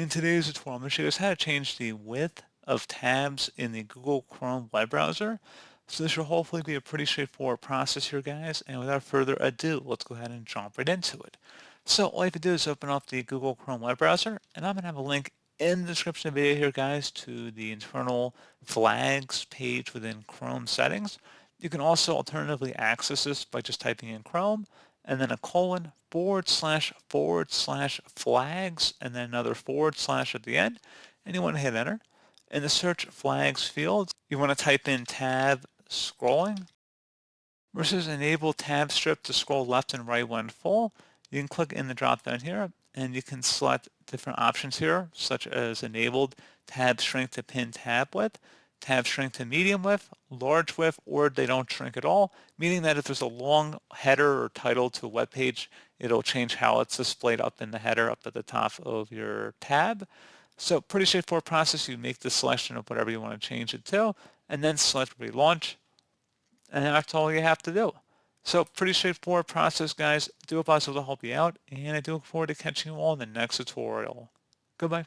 In today's tutorial, I'm going to show you guys how to change the width of tabs in the Google Chrome web browser. So this should hopefully be a pretty straightforward process here, guys. And without further ado, let's go ahead and jump right into it. So all you have to do is open up the Google Chrome web browser, and I'm going to have a link in the description of the video here, guys, to the internal flags page within Chrome settings. You can also alternatively access this by just typing in Chrome and then a colon // flags and then another / at the end, and you want to hit enter. In the search flags field, you want to type in tab scrolling versus enable tab strip to scroll left and right when full. You can click in the drop down here and you can select different options here, such as enabled tab shrink to pin tab width, tab shrink to medium width, large width, or they don't shrink at all, meaning that if there's a long header or title to a web page, it'll change how it's displayed up in the header up at the top of your tab. So pretty straightforward process. You make the selection of whatever you want to change it to, and then select relaunch, and that's all you have to do. So pretty straightforward process, guys. Do hope I was able to help you out, and I do look forward to catching you all in the next tutorial. Goodbye.